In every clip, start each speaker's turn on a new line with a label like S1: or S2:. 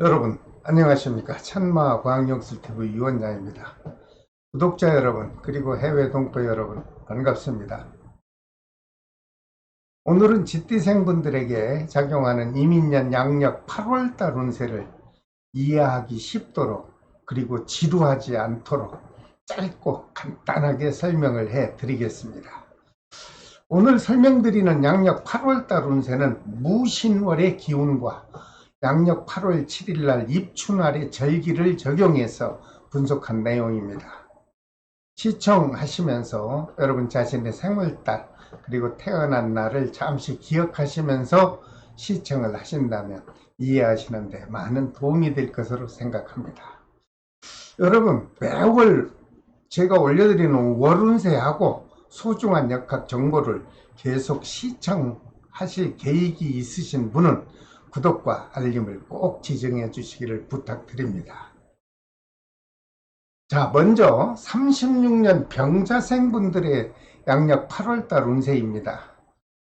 S1: 여러분 안녕하십니까. 천마광역수TV 유원장입니다. 구독자 여러분 그리고 해외 동포 여러분 반갑습니다. 오늘은 집디생분들에게 작용하는 이민년 양력 8월달 운세를 이해하기 쉽도록 그리고 지루하지 않도록 짧고 간단하게 설명을 해 드리겠습니다. 오늘 설명드리는 양력 8월달 운세는 무신월의 기운과 양력 8월 7일날 입춘날의 절기를 적용해서 분석한 내용입니다. 시청하시면서 여러분 자신의 생월달 그리고 태어난 날을 잠시 기억하시면서 시청을 하신다면 이해하시는 데 많은 도움이 될 것으로 생각합니다. 여러분 매월 제가 올려드리는 월운세하고 소중한 역학 정보를 계속 시청하실 계획이 있으신 분은 구독과 알림을 꼭 지정해 주시기를 부탁드립니다. 자, 먼저 36년 병자생 분들의 양력 8월달 운세입니다.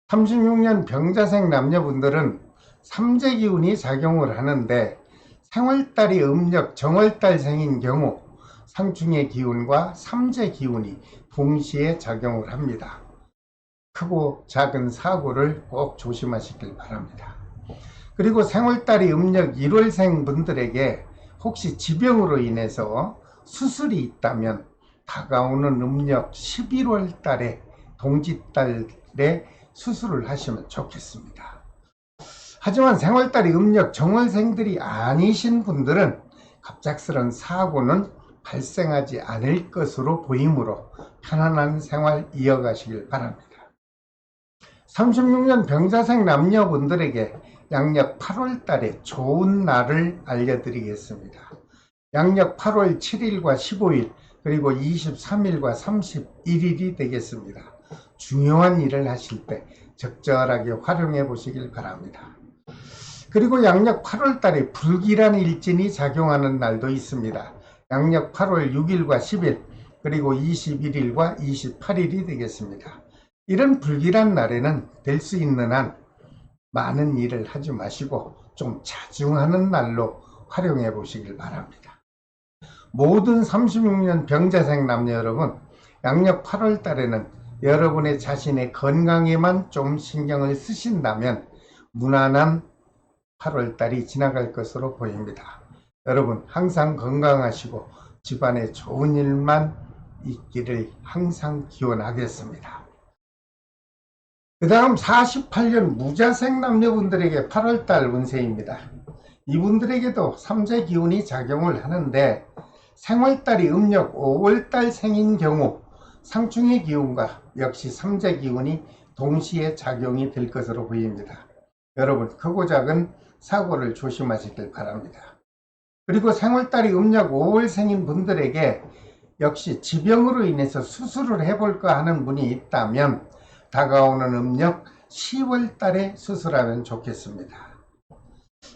S1: 36년 병자생 남녀분들은 삼재기운이 작용을 하는데 생월달이 음력 정월달생인 경우 상충의 기운과 삼재기운이 동시에 작용을 합니다. 크고 작은 사고를 꼭 조심하시길 바랍니다. 그리고 생월달이 음력 1월생 분들에게 혹시 지병으로 인해서 수술이 있다면 다가오는 음력 11월 달에 동짓달에 수술을 하시면 좋겠습니다. 하지만 생월달이 음력 정월생들이 아니신 분들은 갑작스런 사고는 발생하지 않을 것으로 보이므로 편안한 생활 이어가시길 바랍니다. 36년 병자생 남녀분들에게 양력 8월 달에 좋은 날을 알려드리겠습니다. 양력 8월 7일과 15일 그리고 23일과 31일이 되겠습니다. 중요한 일을 하실 때 적절하게 활용해 보시길 바랍니다. 그리고 양력 8월 달에 불길한 일진이 작용하는 날도 있습니다. 양력 8월 6일과 10일 그리고 21일과 28일이 되겠습니다. 이런 불길한 날에는 될 수 있는 한 많은 일을 하지 마시고 좀 자중하는 날로 활용해 보시길 바랍니다. 모든 36년 병자생 남녀 여러분, 양력 8월 달에는 여러분의 자신의 건강에만 좀 신경을 쓰신다면 무난한 8월 달이 지나갈 것으로 보입니다. 여러분 항상 건강하시고 집안에 좋은 일만 있기를 항상 기원하겠습니다. 그 다음 48년 무자생 남녀분들에게 8월달 운세입니다. 이분들에게도 삼재 기운이 작용을 하는데 생월달이 음력 5월달 생인 경우 상충의 기운과 역시 삼재 기운이 동시에 작용이 될 것으로 보입니다. 여러분 크고 작은 사고를 조심하시길 바랍니다. 그리고 생월달이 음력 5월 생인 분들에게 역시 지병으로 인해서 수술을 해볼까 하는 분이 있다면 다가오는 음력 10월 달에 수술하면 좋겠습니다.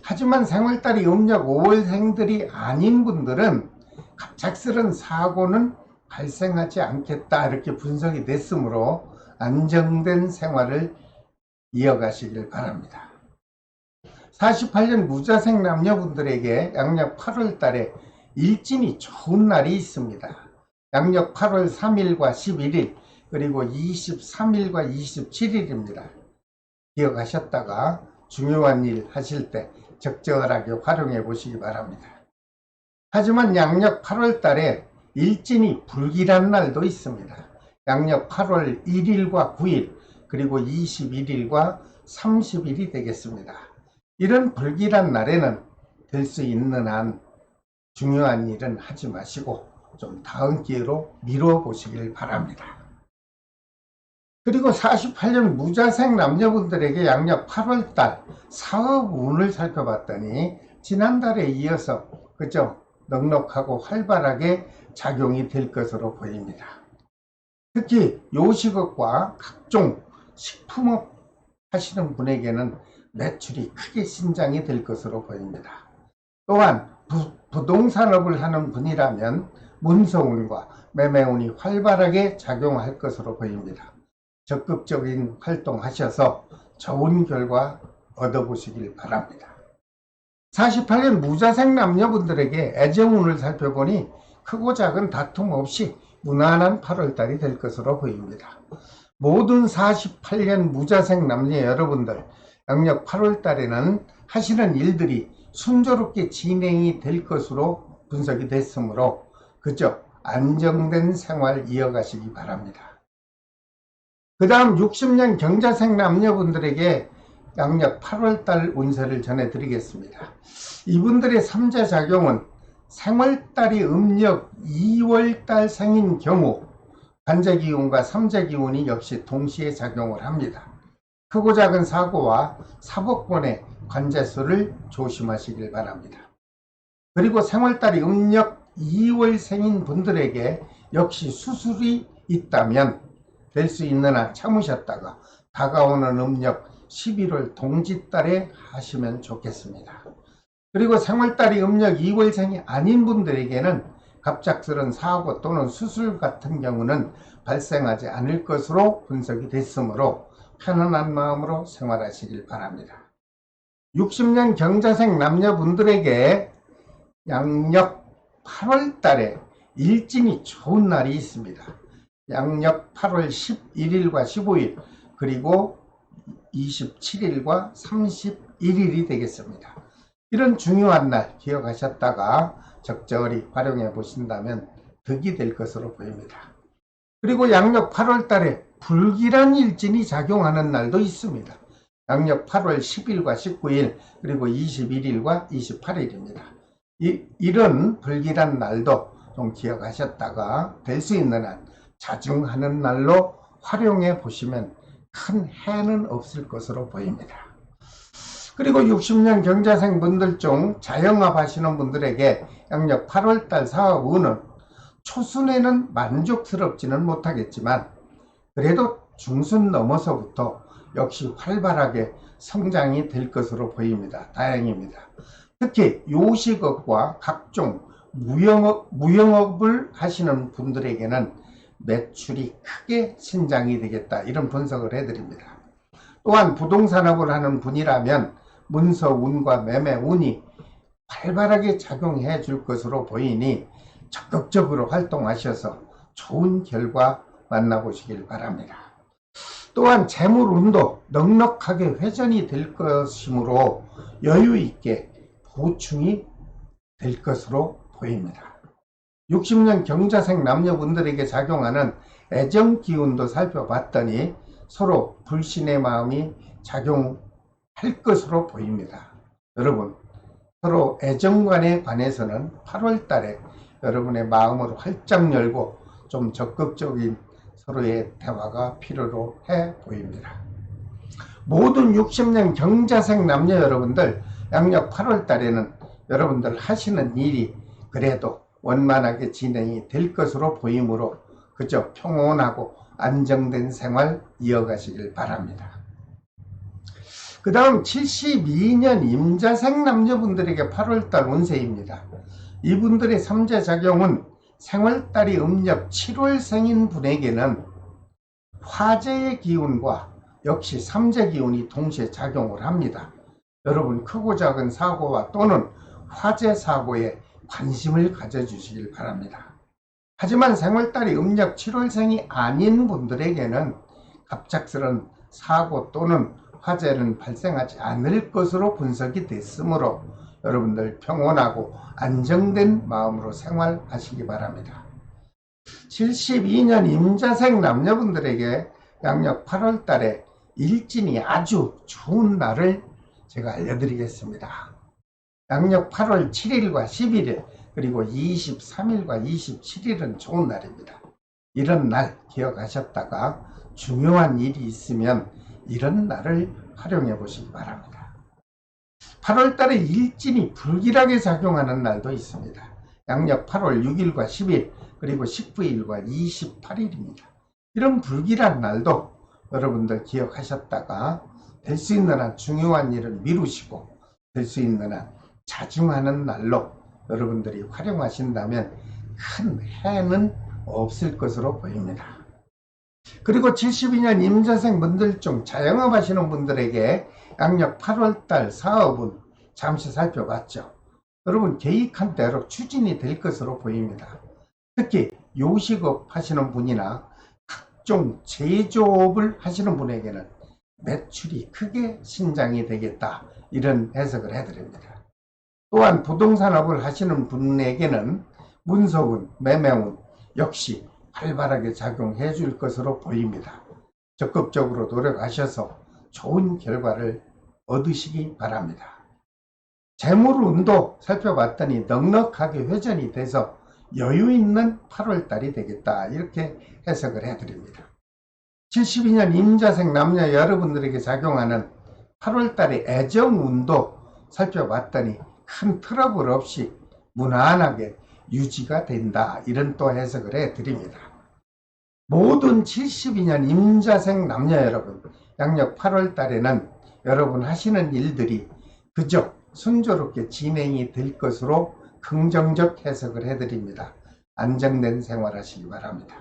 S1: 하지만 생월달이 음력 5월생들이 아닌 분들은 갑작스런 사고는 발생하지 않겠다 이렇게 분석이 됐으므로 안정된 생활을 이어가시길 바랍니다. 48년 무자생 남녀분들에게 양력 8월 달에 일진이 좋은 날이 있습니다. 양력 8월 3일과 11일 그리고 23일과 27일입니다. 기억하셨다가 중요한 일 하실 때 적절하게 활용해 보시기 바랍니다. 하지만 양력 8월 달에 일진이 불길한 날도 있습니다. 양력 8월 1일과 9일 그리고 21일과 30일이 되겠습니다. 이런 불길한 날에는 될 수 있는 한 중요한 일은 하지 마시고 좀 다음 기회로 미뤄 보시길 바랍니다. 그리고 48년 무자생 남녀분들에게 양력 8월달 사업 운을 살펴봤더니 지난달에 이어서 그죠? 넉넉하고 활발하게 작용이 될 것으로 보입니다. 특히 요식업과 각종 식품업 하시는 분에게는 매출이 크게 신장이 될 것으로 보입니다. 또한 부동산업을 하는 분이라면 문서운과 매매운이 활발하게 작용할 것으로 보입니다. 적극적인 활동하셔서 좋은 결과 얻어보시길 바랍니다. 48년 무자생 남녀분들에게 애정운을 살펴보니 크고 작은 다툼 없이 무난한 8월달이 될 것으로 보입니다. 모든 48년 무자생 남녀 여러분들, 양력 8월달에는 하시는 일들이 순조롭게 진행이 될 것으로 분석이 됐으므로 그저 안정된 생활 이어가시기 바랍니다. 그 다음 60년 경자생 남녀분들에게 양력 8월달 운세를 전해드리겠습니다. 이분들의 삼재작용은 생월달이 음력 2월달 생인 경우 관제기운과 삼재기운이 역시 동시에 작용을 합니다. 크고 작은 사고와 사법권의 관제수를 조심하시길 바랍니다. 그리고 생월달이 음력 2월 생인 분들에게 역시 수술이 있다면 될 수 있는 한 참으셨다가 다가오는 음력 11월 동짓달에 하시면 좋겠습니다. 그리고 생월달이 음력 2월생이 아닌 분들에게는 갑작스런 사고 또는 수술 같은 경우는 발생하지 않을 것으로 분석이 됐으므로 편안한 마음으로 생활하시길 바랍니다. 60년 경자생 남녀분들에게 양력 8월달에 일진이 좋은 날이 있습니다. 양력 8월 11일과 15일 그리고 27일과 31일이 되겠습니다. 이런 중요한 날 기억하셨다가 적절히 활용해 보신다면 득이 될 것으로 보입니다. 그리고 양력 8월 달에 불길한 일진이 작용하는 날도 있습니다. 양력 8월 10일과 19일 그리고 21일과 28일입니다. 이런 불길한 날도 좀 기억하셨다가 될 수 있는 한 자중하는 날로 활용해 보시면 큰 해는 없을 것으로 보입니다. 그리고 60년 경자생 분들 중 자영업 하시는 분들에게 양력 8월달 사업운은 초순에는 만족스럽지는 못하겠지만 그래도 중순 넘어서부터 역시 활발하게 성장이 될 것으로 보입니다. 다행입니다. 특히 요식업과 각종 무영업을 하시는 분들에게는 매출이 크게 신장이 되겠다, 이런 분석을 해드립니다. 또한 부동산업을 하는 분이라면 문서운과 매매운이 활발하게 작용해 줄 것으로 보이니 적극적으로 활동하셔서 좋은 결과 만나보시길 바랍니다. 또한 재물운도 넉넉하게 회전이 될 것이므로 여유있게 보충이 될 것으로 보입니다. 60년 경자생 남녀분들에게 작용하는 애정기운도 살펴봤더니 서로 불신의 마음이 작용할 것으로 보입니다. 여러분, 서로 애정관에 관해서는 8월 달에 여러분의 마음을 활짝 열고 좀 적극적인 서로의 대화가 필요로 해 보입니다. 모든 60년 경자생 남녀 여러분들, 양력 8월 달에는 여러분들 하시는 일이 그래도 원만하게 진행이 될 것으로 보이므로 그저 평온하고 안정된 생활 이어가시길 바랍니다. 그 다음 72년 임자생 남녀분들에게 8월달 운세입니다. 이분들의 삼재작용은 생월달이 음력 7월생인 분에게는 화재의 기운과 역시 삼재기운이 동시에 작용을 합니다. 여러분, 크고 작은 사고와 또는 화재 사고에 관심을 가져주시길 바랍니다. 하지만 생월달이 음력 7월생이 아닌 분들에게는 갑작스런 사고 또는 화재는 발생하지 않을 것으로 분석이 됐으므로 여러분들 평온하고 안정된 마음으로 생활하시기 바랍니다. 72년 임자생 남녀분들에게 양력 8월 달에 일진이 아주 좋은 날을 제가 알려드리겠습니다. 양력 8월 7일과 11일 그리고 23일과 27일은 좋은 날입니다. 이런 날 기억하셨다가 중요한 일이 있으면 이런 날을 활용해 보시기 바랍니다. 8월 달에 일진이 불길하게 작용하는 날도 있습니다. 양력 8월 6일과 10일 그리고 19일과 28일입니다. 이런 불길한 날도 여러분들 기억하셨다가 될 수 있는 한 중요한 일을 미루시고 될 수 있는 한 자중하는 날로 여러분들이 활용하신다면 큰 해는 없을 것으로 보입니다. 그리고 72년 임자생 분들 중 자영업 하시는 분들에게 양력 8월달 사업은 잠시 살펴봤죠. 여러분 계획한 대로 추진이 될 것으로 보입니다. 특히 요식업 하시는 분이나 각종 제조업을 하시는 분에게는 매출이 크게 신장이 되겠다, 이런 해석을 해드립니다. 또한 부동산업을 하시는 분에게는 문서운, 매매운 역시 활발하게 작용해 줄 것으로 보입니다. 적극적으로 노력하셔서 좋은 결과를 얻으시기 바랍니다. 재물운도 살펴봤더니 넉넉하게 회전이 돼서 여유 있는 8월달이 되겠다, 이렇게 해석을 해드립니다. 72년 임자생 남녀 여러분들에게 작용하는 8월달의 애정운도 살펴봤더니 큰 트러블 없이 무난하게 유지가 된다, 이런 또 해석을 해드립니다. 모든 72년 임자생 남녀 여러분, 양력 8월달에는 여러분 하시는 일들이 그저 순조롭게 진행이 될 것으로 긍정적 해석을 해드립니다. 안정된 생활하시기 바랍니다.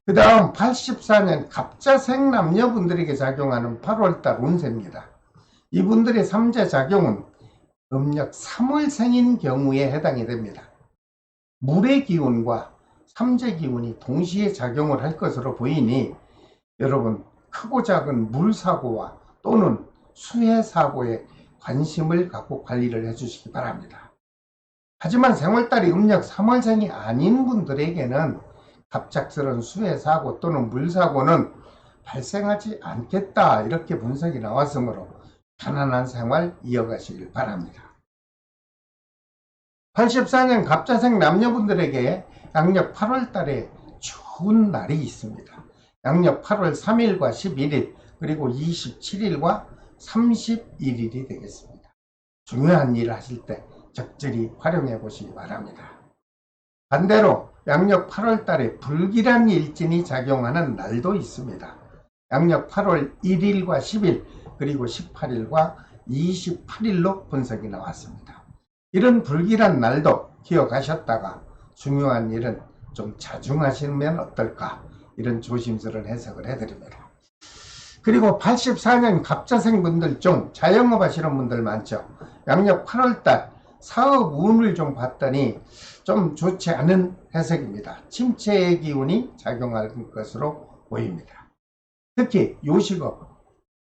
S1: 그 다음 84년 갑자생 남녀분들에게 작용하는 8월달 운세입니다. 이분들의 삼재 작용은 음력 3월생인 경우에 해당이 됩니다. 물의 기운과 삼재 기운이 동시에 작용을 할 것으로 보이니 여러분 크고 작은 물사고와 또는 수해사고에 관심을 갖고 관리를 해주시기 바랍니다. 하지만 생월달이 음력 3월생이 아닌 분들에게는 갑작스러운 수해사고 또는 물사고는 발생하지 않겠다, 이렇게 분석이 나왔으므로 편안한 생활 이어가시길 바랍니다. 84년 갑자생 남녀분들에게 양력 8월달에 좋은 날이 있습니다. 양력 8월 3일과 11일 그리고 27일과 31일이 되겠습니다. 중요한 일을 하실 때 적절히 활용해 보시기 바랍니다. 반대로 양력 8월 달에 불길한 일진이 작용하는 날도 있습니다. 양력 8월 1일과 10일 그리고 18일과 28일로 분석이 나왔습니다. 이런 불길한 날도 기억하셨다가 중요한 일은 좀 자중하시면 어떨까, 이런 조심스러운 해석을 해드립니다. 그리고 84년 갑자생 분들 중 자영업 하시는 분들 많죠. 양력 8월달 사업 운을 좀 봤더니 좀 좋지 않은 해석입니다. 침체의 기운이 작용할 것으로 보입니다. 특히 요식업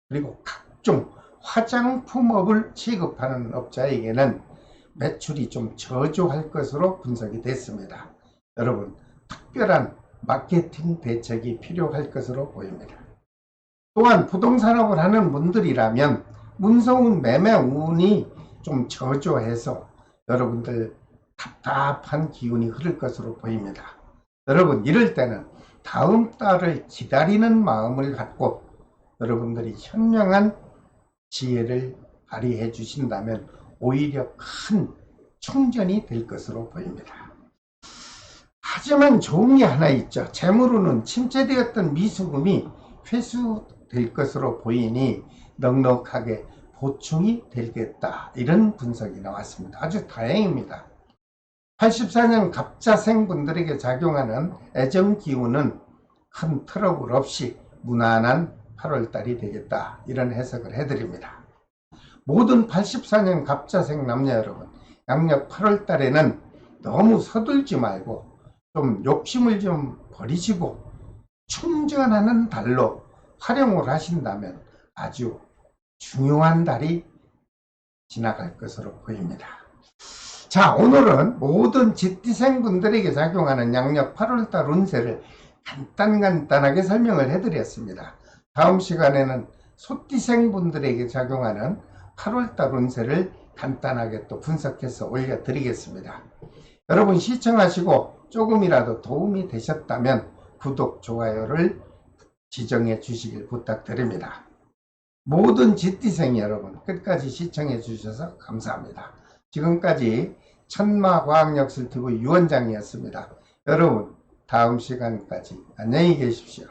S1: 그리고 각종 화장품업을 취급하는 업자에게는 매출이 좀 저조할 것으로 분석이 됐습니다. 여러분 특별한 마케팅 대책이 필요할 것으로 보입니다. 또한 부동산업을 하는 분들이라면 문서운, 매매운이 좀 저조해서 여러분들 답답한 기운이 흐를 것으로 보입니다. 여러분 이럴 때는 다음 달을 기다리는 마음을 갖고 여러분들이 현명한 지혜를 발휘해 주신다면 오히려 큰 충전이 될 것으로 보입니다. 하지만 좋은 게 하나 있죠. 재물운은 침체되었던 미수금이 회수될 것으로 보이니 넉넉하게 보충이 되겠다, 이런 분석이 나왔습니다. 아주 다행입니다. 84년 갑자생 분들에게 작용하는 애정기운은 큰 트러블 없이 무난한 8월달이 되겠다, 이런 해석을 해드립니다. 모든 84년 갑자생 남녀 여러분, 양력 8월달에는 너무 서둘지 말고 좀 욕심을 좀 버리시고 충전하는 달로 활용을 하신다면 아주 중요한 달이 지나갈 것으로 보입니다. 자, 오늘은 모든 쥐띠생 분들에게 작용하는 양력 8월달 운세를 간단하게 설명을 해드렸습니다. 다음 시간에는 소띠생 분들에게 작용하는 8월달 운세를 간단하게 또 분석해서 올려드리겠습니다. 여러분 시청하시고 조금이라도 도움이 되셨다면 구독, 좋아요를 지정해 주시길 부탁드립니다. 모든 쥐띠생 여러분 끝까지 시청해 주셔서 감사합니다. 지금까지 천마과학역술TV 유원장이었습니다. 여러분 다음 시간까지 안녕히 계십시오.